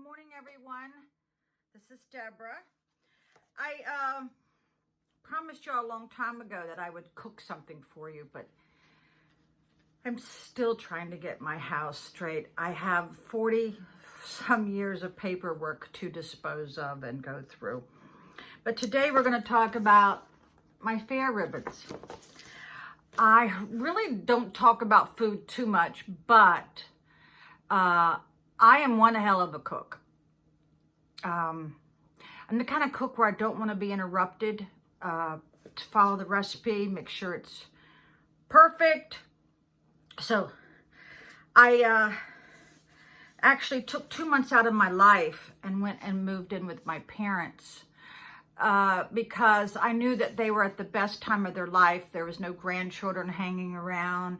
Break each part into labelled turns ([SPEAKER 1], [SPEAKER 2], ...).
[SPEAKER 1] morning, everyone. This is Deborah. I promised you a long time ago that I would cook something for you, but I'm still trying to get my house straight. I have 40 some years of paperwork to dispose of and go through. But today we're going to talk about my fair ribbons. I really don't talk about food too much, but I am one hell of a cook. I'm the kind of cook where I don't want to be interrupted to follow the recipe, make sure it's perfect. So I actually took 2 months out of my life and went and moved in with my parents because I knew that they were at the best time of their life. There was no grandchildren hanging around,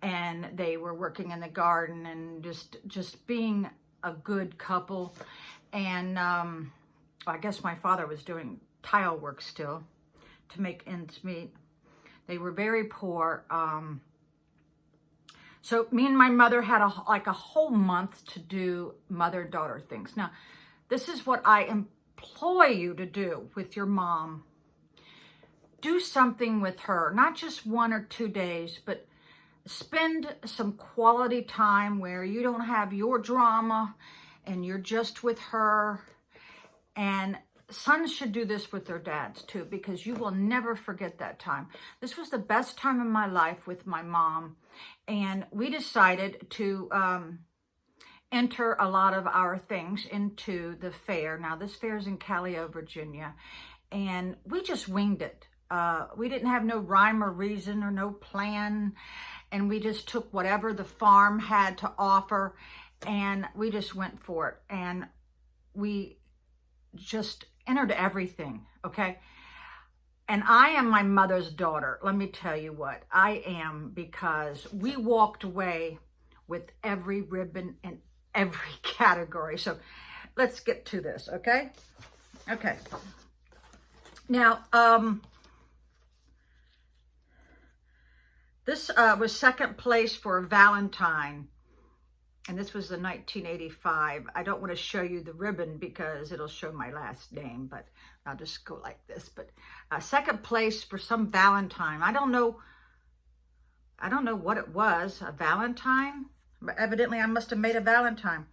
[SPEAKER 1] and they were working in the garden and just being a good couple. And I guess my father was doing tile work still to make ends meet. They were very poor. So me and my mother had a whole month to do mother-daughter things. Now, this is what I implore you to do with your mom. Do something with her, not just 1 or 2 days, but spend some quality time where you don't have your drama and you're just with her. And sons should do this with their dads too, because you will never forget that time. This was the best time of my life with my mom. And we decided to enter a lot of our things into the fair. Now, this fair is in Callio, Virginia, and we just winged it. We didn't have no rhyme or reason or no plan, and we just took whatever the farm had to offer, and we just went for it. And we just entered everything, okay? And I am my mother's daughter. Let me tell you what, I am, because we walked away with every ribbon in every category. So let's get to this, okay? Okay. Now, this was second place for Valentine. And this was the 1985. I don't want to show you the ribbon because it'll show my last name, but I'll just go like this. But second place for some Valentine. I don't know what it was, a Valentine? But evidently I must have made a Valentine.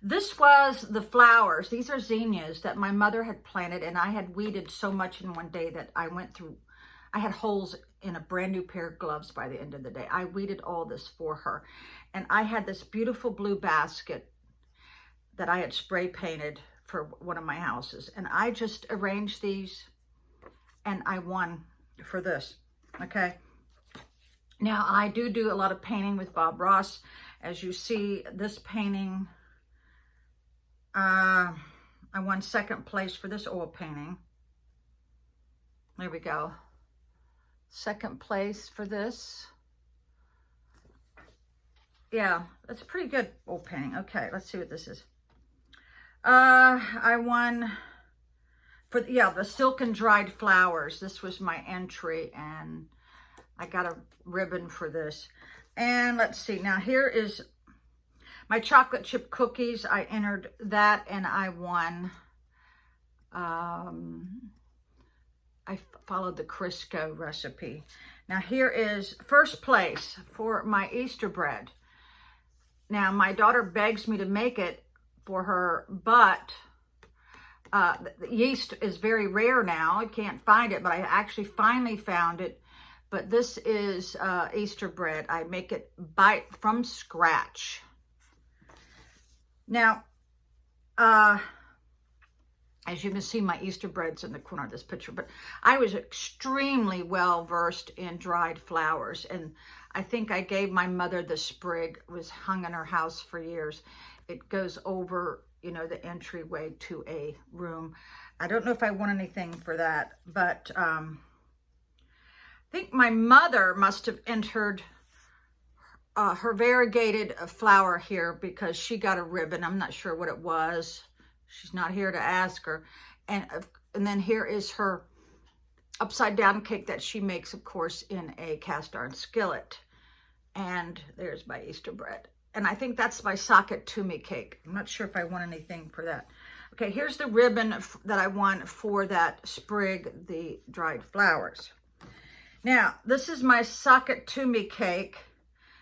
[SPEAKER 1] This was the flowers. These are zinnias that my mother had planted, and I had weeded so much in one day that I had holes in a brand new pair of gloves by the end of the day. I weeded all this for her. And I had this beautiful blue basket that I had spray painted for one of my houses. And I just arranged these, and I won for this, okay? Now, I do a lot of painting with Bob Ross. As you see, this painting, I won second place for this oil painting. There we go. Second place for this. Yeah, that's a pretty good oil painting. Okay, let's see what this is. I won for, the silk and dried flowers. This was my entry, and I got a ribbon for this. And let's see, now here is my chocolate chip cookies. I entered that, and I won. I followed the Crisco recipe. Now here is first place for my Easter bread. Now my daughter begs me to make it for her, but the yeast is very rare now. I can't find it, but I actually finally found it. But this is Easter bread. I make it from scratch. Now, as you can see, my Easter bread's in the corner of this picture, but I was extremely well versed in dried flowers, and I think I gave my mother the sprig. It was hung in her house for years. It goes over, the entryway to a room. I don't know if I won anything for that, but I think my mother must have entered her variegated flower here because she got a ribbon. I'm not sure what it was. She's not here to ask her. And then here is her upside down cake that she makes, of course, in a cast iron skillet. And there's my Easter bread. and I think that's my socket to me cake. I'm not sure if I want anything for that. Okay, here's the ribbon that I want for that sprig, the dried flowers. Now, this is my socket to me cake.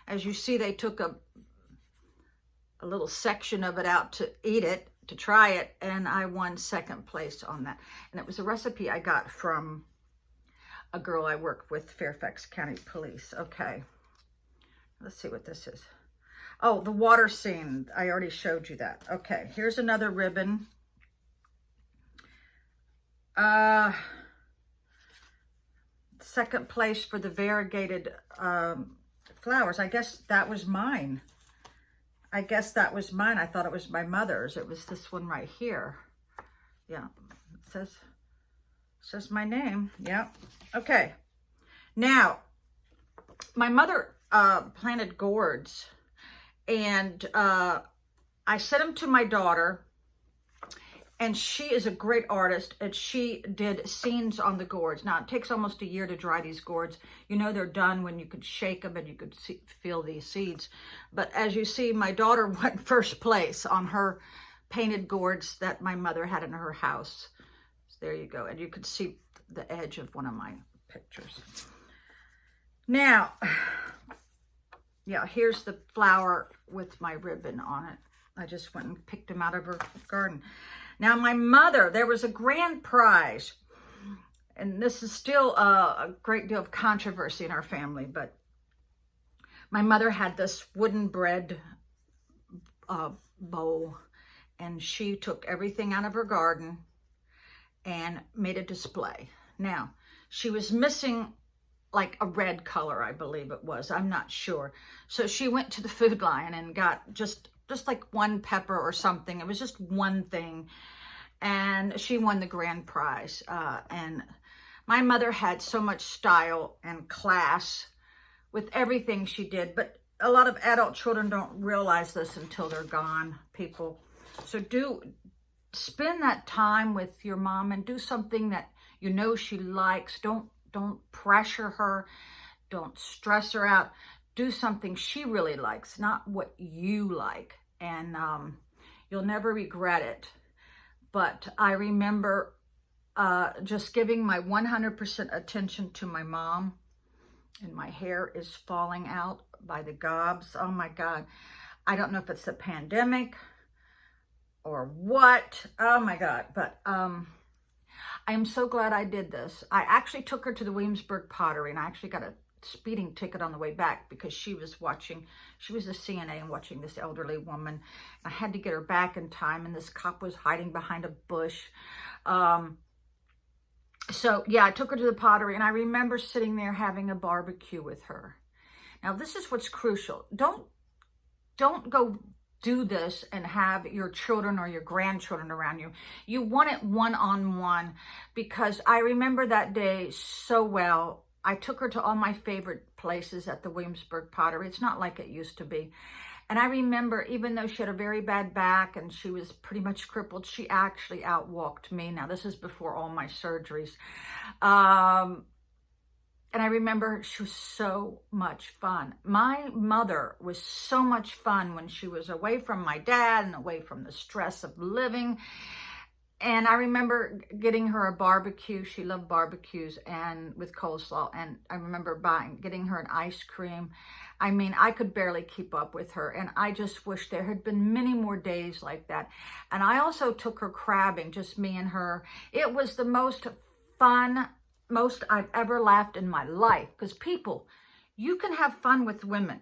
[SPEAKER 1] As you see, they took a little section of it out to eat it, to try it, and I won second place on that. And it was a recipe I got from a girl I work with, Fairfax County Police. Okay, let's see what this is. Oh, the water scene. I already showed you that. Okay, here's another ribbon. Second place for the variegated flowers. I guess that was mine. I thought it was my mother's. It was this one right here. Yeah, it says my name. Yeah. Okay. Now, my mother planted gourds, and I sent them to my daughter, and she is a great artist, and she did scenes on the gourds. Now, it takes almost a year to dry these gourds. You know they're done when you could shake them and you could feel these seeds. But as you see, my daughter won first place on her painted gourds that my mother had in her house. So there you go. And you could see the edge of one of my pictures. Now, yeah, here's the flower with my ribbon on it. I just went and picked them out of her garden. Now, my mother, there was a grand prize, and this is still a great deal of controversy in our family, but my mother had this wooden bread bowl, and she took everything out of her garden and made a display. Now, she was missing like a red color, I believe it was. I'm not sure. So she went to the Food Lion and got just like one pepper or something. It was just one thing. And she won the grand prize. And my mother had so much style and class with everything she did. But a lot of adult children don't realize this until they're gone, people. So spend that time with your mom and do something that you know she likes. Don't pressure her. Don't stress her out. Do something she really likes, not what you like. And you'll never regret it. But I remember just giving my 100% attention to my mom. And my hair is falling out by the gobs. Oh my God. I don't know if it's the pandemic or what. Oh my God. But I am so glad I did this. I actually took her to the Williamsburg Pottery, and I actually got a speeding ticket on the way back because she was a CNA and watching this elderly woman. I had to get her back in time, and this cop was hiding behind a bush. So yeah, I took her to the pottery, and I remember sitting there having a barbecue with her. Now, this is what's crucial. Don't go do this and have your children or your grandchildren around you. You want it one-on-one, because I remember that day so well. I took her to all my favorite places at the Williamsburg Pottery. It's not like it used to be. And I remember, even though she had a very bad back and she was pretty much crippled, she actually outwalked me. Now, this is before all my surgeries. And I remember she was so much fun. My mother was so much fun when she was away from my dad and away from the stress of living. And I remember getting her a barbecue. She loved barbecues and with coleslaw. And I remember getting her an ice cream. I mean, I could barely keep up with her. And I just wish there had been many more days like that. And I also took her crabbing, just me and her. It was the most fun, most I've ever laughed in my life. Because people, you can have fun with women.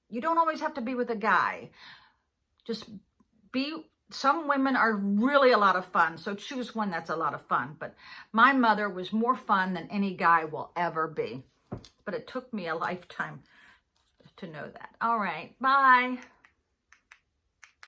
[SPEAKER 1] You don't always have to be with a guy. Some women are really a lot of fun, so choose one that's a lot of fun. But my mother was more fun than any guy will ever be. But it took me a lifetime to know that. All right, bye.